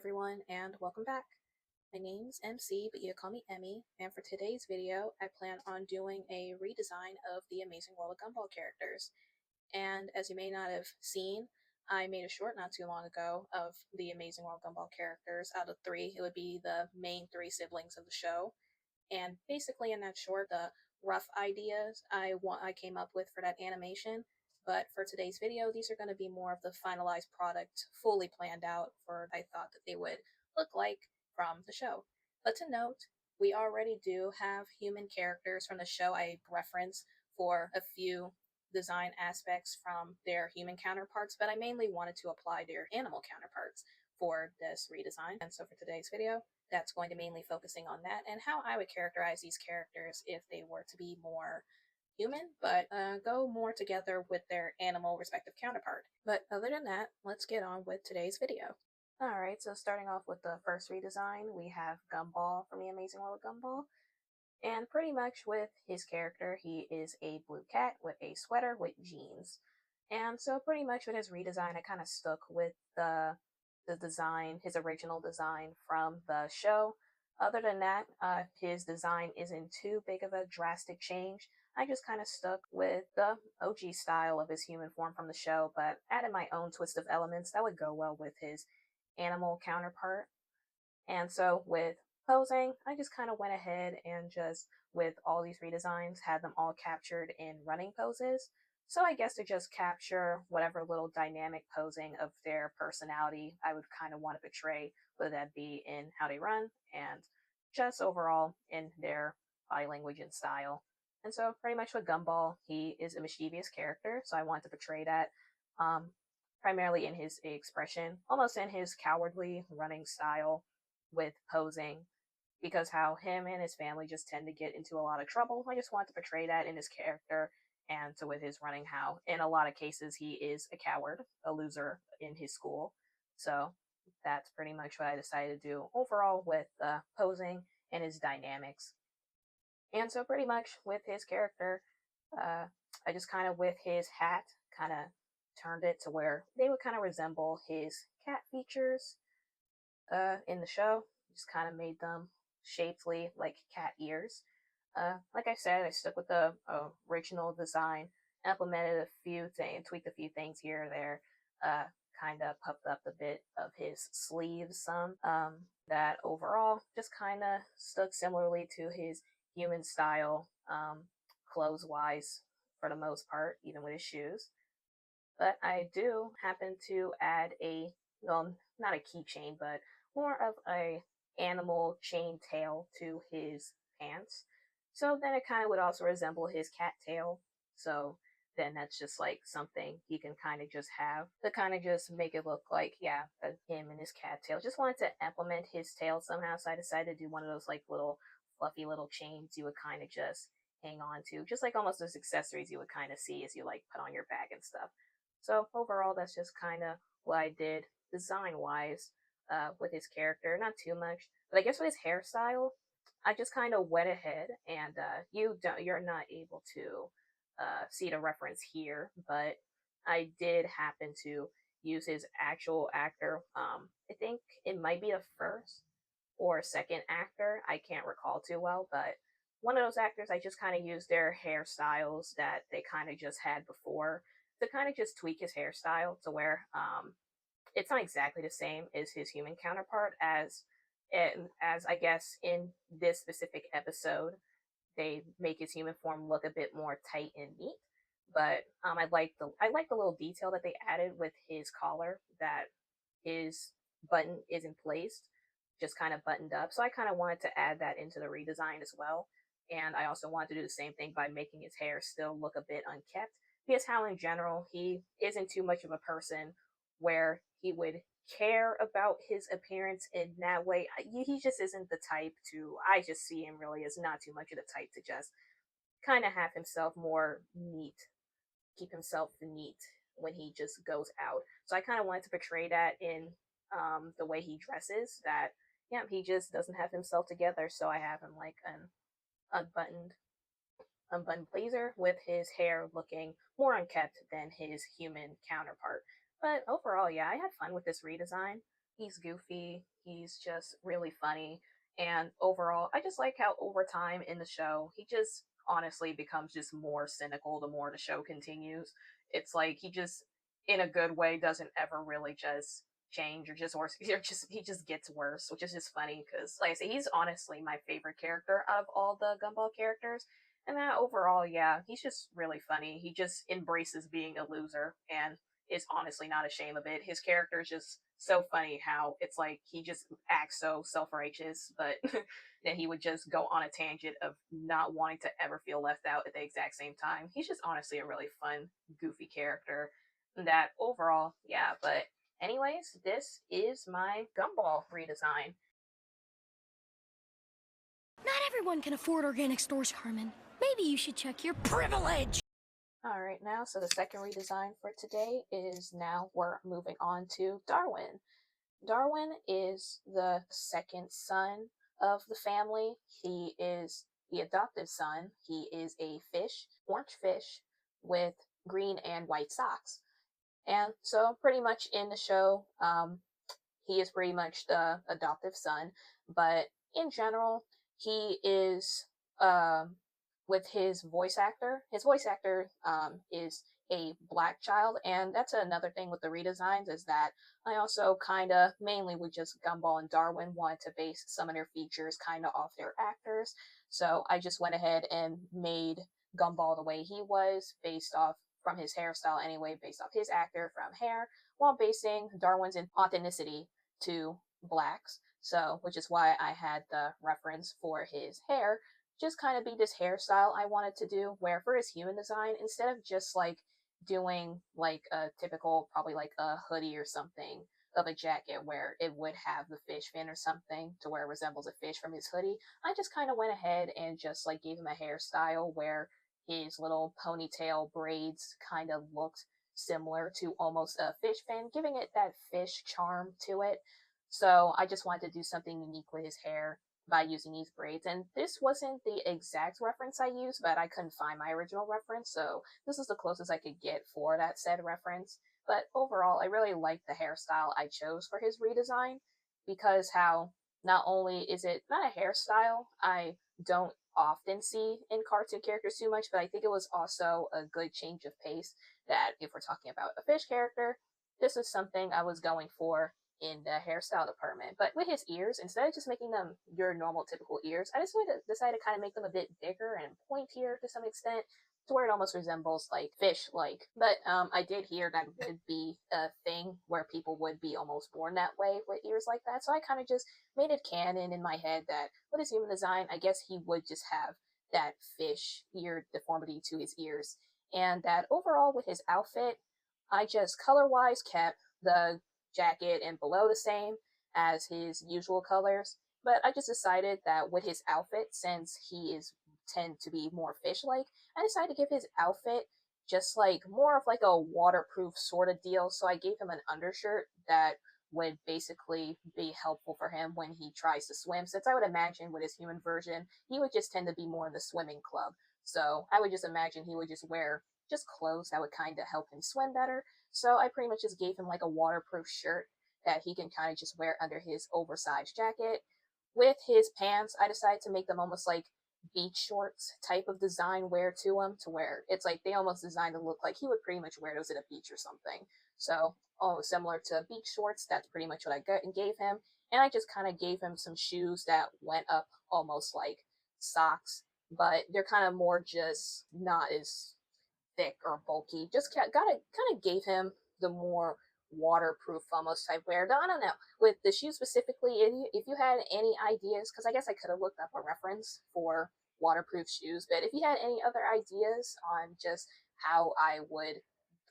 everyone, and welcome back. My name's MC, but you call me Emmy, and for today's video, I plan on doing a redesign of the Amazing World of Gumball characters. And as you may not have seen, I made a short not too long ago of the Amazing World of Gumball characters. Out of three, it would be the main three siblings of the show. And basically, in that short, the rough ideas I came up with for that animation. But for today's video, these are going to be more of the finalized product, fully planned out for what I thought that they would look like from the show. But to note, we already do have human characters from the show I reference for a few design aspects from their human counterparts, but I mainly wanted to apply their animal counterparts for this redesign. And so for today's video, that's going to mainly focusing on that and how I would characterize these characters if they were to be more human, but go more together with their animal respective counterpart. But other than that, let's get on with today's video. Alright, so starting off with the first redesign, we have Gumball from the Amazing World of Gumball. And pretty much with his character, he is a blue cat with a sweater with jeans. And so pretty much with his redesign, I kind of stuck with the design, his original design from the show. Other than that, his design isn't too big of a drastic change. I just kind of stuck with the OG style of his human form from the show, but added my own twist of elements that would go well with his animal counterpart. And so with posing, I just kind of went ahead and just, with all these redesigns, had them all captured in running poses. So I guess to just capture whatever little dynamic posing of their personality I would kind of want to portray, whether that be in how they run and just overall in their body language and style. And so pretty much with Gumball, he is a mischievous character, so I wanted to portray that primarily in his expression, almost in his cowardly running style with posing, because how him and his family just tend to get into a lot of trouble. I just wanted to portray that in his character and so with his running, how in a lot of cases he is a coward, a loser in his school. So that's pretty much what I decided to do overall with posing and his dynamics. And so pretty much with his character, I just kind of with his hat kind of turned it to where they would kind of resemble his cat features in the show. Just kind of made them shapely like cat ears. Like I said, I stuck with the original design, implemented a few things, tweaked a few things here or there, kind of puffed up a bit of his sleeves some. That overall just kind of stuck similarly to his human style, clothes wise for the most part, even with his shoes. But I do happen to add a, well, not a keychain, but more of a animal chain tail to his pants. So then it kind of would also resemble his cat tail. So then that's just like something he can kind of just have to kind of just make it look like, yeah, him and his cat tail. Just wanted to implement his tail somehow, so I decided to do one of those like little fluffy little chains you would kind of just hang on to, just like almost those accessories you would kind of see as you like put on your bag and stuff. So overall, that's just kind of what I did design-wise with his character. Not too much, but I guess with his hairstyle, I just kind of went ahead and you're not able to see the reference here, but I did happen to use his actual actor. I think it might be the first or second actor. I can't recall too well, but one of those actors, I just kind of used their hairstyles that they kind of just had before to kind of just tweak his hairstyle to where it's not exactly the same as his human counterpart as I guess in this specific episode they make his human form look a bit more tight and neat. But I like the little detail that they added with his collar, that his button isn't placed, just kind of buttoned up. So I kind of wanted to add that into the redesign as well. And I also wanted to do the same thing by making his hair still look a bit unkept, because how in general he isn't too much of a person where he would care about his appearance in that way. He just isn't the type to, I just see him really as not too much of the type to just kind of have himself more neat, keep himself neat when he just goes out. So I kind of wanted to portray that in the way he dresses, that yeah, he just doesn't have himself together. So I have him like an unbuttoned blazer with his hair looking more unkept than his human counterpart. But overall, yeah, I had fun with this redesign. He's goofy, he's just really funny, and overall, I just like how over time in the show, he just honestly becomes just more cynical the more the show continues. It's like he just, in a good way, doesn't ever really just change or just worse. Or just he just gets worse, which is just funny because, like I say, he's honestly my favorite character out of all the Gumball characters. And that overall, yeah, he's just really funny. He just embraces being a loser and is honestly not ashamed of it. His character is just so funny how it's like he just acts so self righteous, but then he would just go on a tangent of not wanting to ever feel left out at the exact same time. He's just honestly a really fun, goofy character. That overall, yeah, but anyways, this is my Gumball redesign. Not everyone can afford organic stores, Carmen. Maybe you should check your privilege. Alright, now, so the second redesign for today is now we're moving on to Darwin. Darwin is the second son of the family. He is the adopted son. He is a fish, orange fish, with green and white socks. And so, pretty much in the show, he is pretty much the adoptive son, but in general, he is with his voice actor. His voice actor is a black child, and that's another thing with the redesigns is that I also kind of mainly with just Gumball and Darwin wanted to base some of their features kind of off their actors. So I just went ahead and made Gumball the way he was based off from his hairstyle anyway, based off his actor from hair, while basing Darwin's authenticity to blacks. So, which is why I had the reference for his hair, just kind of be this hairstyle I wanted to do, where for his human design, instead of just like doing like a typical, probably like a hoodie or something of a jacket where it would have the fish fin or something to where it resembles a fish from his hoodie, I just kind of went ahead and just like gave him a hairstyle where his little ponytail braids kind of looked similar to almost a fish fin, giving it that fish charm to it. So I just wanted to do something unique with his hair by using these braids. And this wasn't the exact reference I used, but I couldn't find my original reference, so this is the closest I could get for that said reference. But overall, I really liked the hairstyle I chose for his redesign because how not only is it not a hairstyle I don't often see in cartoon characters too much, but I think it was also a good change of pace that if we're talking about a fish character, this is something I was going for in the hairstyle department. But with his ears, instead of just making them your normal typical ears, I just decided to kind of make them a bit bigger and pointier to some extent to where it almost resembles like fish like. But I did hear that would be a thing where people would be almost born that way with ears like that. So I kind of just made it canon in my head that with his human design, I guess he would just have that fish ear deformity to his ears. And that overall with his outfit, I just color wise kept the jacket and below the same as his usual colors. But I just decided that with his outfit, since he is tend to be more fish-like, I decided to give his outfit just like more of like a waterproof sort of deal. So I gave him an undershirt that would basically be helpful for him when he tries to swim. Since I would imagine with his human version, he would just tend to be more in the swimming club. So I would just imagine he would just wear just clothes that would kind of help him swim better. So I pretty much just gave him like a waterproof shirt that he can kind of just wear under his oversized jacket. With his pants, I decided to make them almost like beach shorts type of design wear to him, to where it's like they almost designed to look like he would pretty much wear those at a beach or something. So, oh, similar to beach shorts, that's pretty much what I got and gave him. And I just kind of gave him some shoes that went up almost like socks, but they're kind of more just not as thick or bulky. Just kind of gave him the more waterproof almost type wear. Though I don't know with the shoes specifically. If you had any ideas, because I guess I could have looked up a reference for waterproof shoes, but if you had any other ideas on just how I would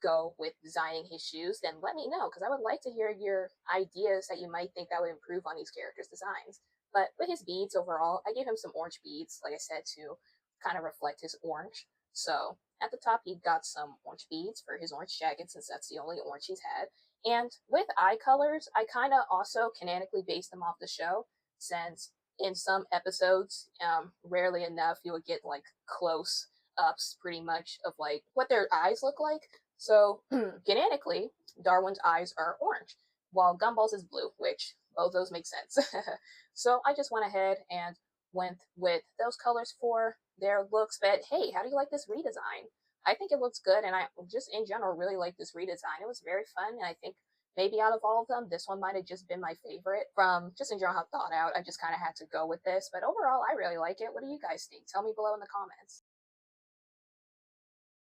go with designing his shoes, then let me know because I would like to hear your ideas that you might think that would improve on these characters' designs. But with his beads overall, I gave him some orange beads, like I said, to kind of reflect his orange. So at the top, he got some orange beads for his orange jacket, since that's the only orange he's had. And with eye colors, I kind of also canonically based them off the show, since in some episodes, rarely enough, you would get like close ups pretty much of like what their eyes look like. So canonically, Darwin's eyes are orange. while Gumball's is blue, which both those make sense. So I just went ahead and went with those colors for their looks. But hey, how do you like this redesign? I think it looks good, and I just in general really like this redesign. It was very fun, and I think maybe out of all of them, this one might have just been my favorite from just in general how thought out. I just kind of had to go with this, but overall, I really like it. What do you guys think? Tell me below in the comments.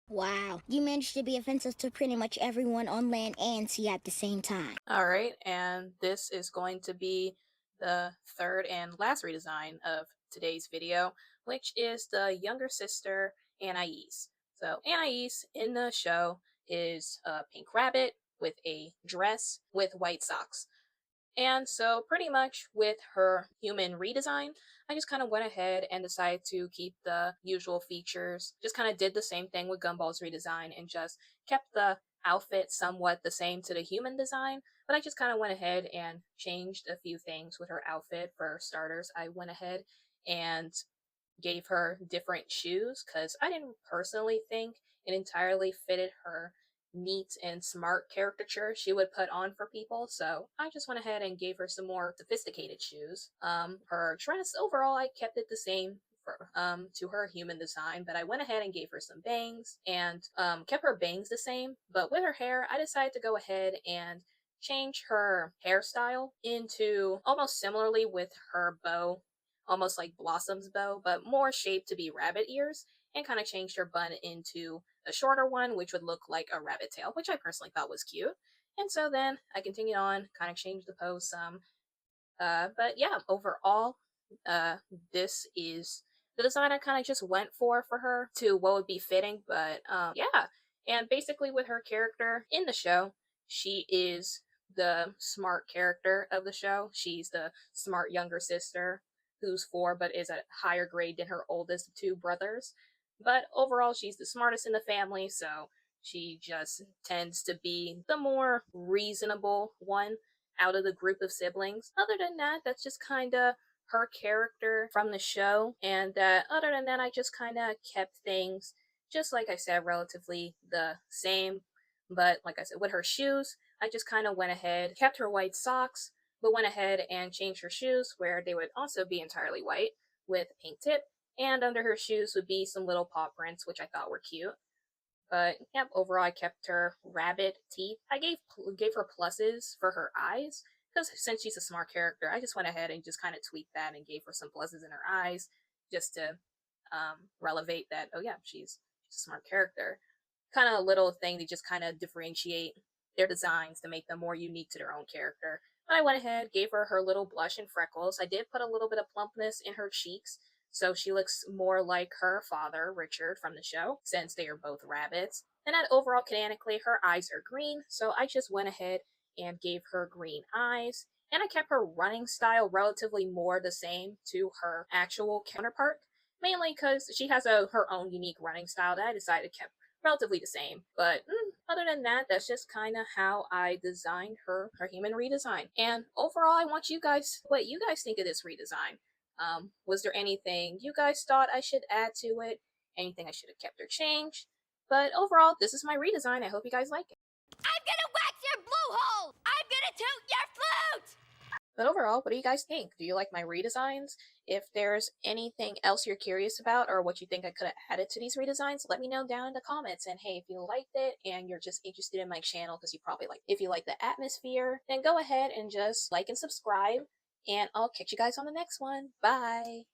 Wow, you managed to be offensive to pretty much everyone on land and sea at the same time. All right, and this is going to be the third and last redesign of today's video, which is the younger sister, Anais. So Anais in the show is a pink rabbit with a dress with white socks. And so, pretty much with her human redesign, I just kind of went ahead and decided to keep the usual features. Just kind of did the same thing with Gumball's redesign and just kept the outfit somewhat the same to the human design. But I just kind of went ahead and changed a few things with her outfit. For starters, I went ahead and gave her different shoes because I didn't personally think it entirely fitted her neat and smart caricature she would put on for people. So I just went ahead and gave her some more sophisticated shoes. Her dress overall, I kept it the same for, to her human design, but I went ahead and gave her some bangs and kept her bangs the same. But with her hair, I decided to go ahead and change her hairstyle into almost similarly with her bow, almost like Blossom's bow, but more shaped to be rabbit ears, and kind of changed her bun into a shorter one, which would look like a rabbit tail, which I personally thought was cute. And so then I continued on, kind of changed the pose some. But yeah, overall, uh, this is the design I kind of just went for her to what would be fitting. But yeah, and basically with her character in the show, she is the smart character of the show. She's the smart younger sister who's 4 but is a higher grade than her oldest 2 brothers. But overall, she's the smartest in the family, so she just tends to be the more reasonable one out of the group of siblings. Other than that, that's just kind of her character from the show. And other than that, I just kind of kept things, just like I said, relatively the same. But like I said, with her shoes, I just kind of went ahead, kept her white socks, but went ahead and changed her shoes where they would also be entirely white with a pink tip. And under her shoes would be some little paw prints, which I thought were cute. But yep, overall I kept her rabbit teeth. I gave her pluses for her eyes because since she's a smart character, I just went ahead and just kind of tweaked that and gave her some pluses in her eyes just to relevate that. Oh yeah, she's a smart character. Kind of a little thing to just kind of differentiate their designs to make them more unique to their own character. But I went ahead, gave her her little blush and freckles. I did put a little bit of plumpness in her cheeks so she looks more like her father, Richard, from the show, since they are both rabbits. And that overall, canonically, her eyes are green, so I just went ahead and gave her green eyes. And I kept her running style relatively more the same to her actual counterpart, mainly because she has her own unique running style that I decided to keep relatively the same. But other than that, that's just kind of how I designed her human redesign. And overall, I want you guys, what you guys think of this redesign. Was there anything you guys thought I should add to it? Anything I should have kept or changed? But overall, this is my redesign. I hope you guys like it. I'm gonna wax your blowhole! I'm gonna toot your flute! But overall, what do you guys think? Do you like my redesigns? If there's anything else you're curious about or what you think I could have added to these redesigns, let me know down in the comments. And hey, if you liked it and you're just interested in my channel because you probably like, if you like the atmosphere, then go ahead and just like and subscribe. And I'll catch you guys on the next one. Bye.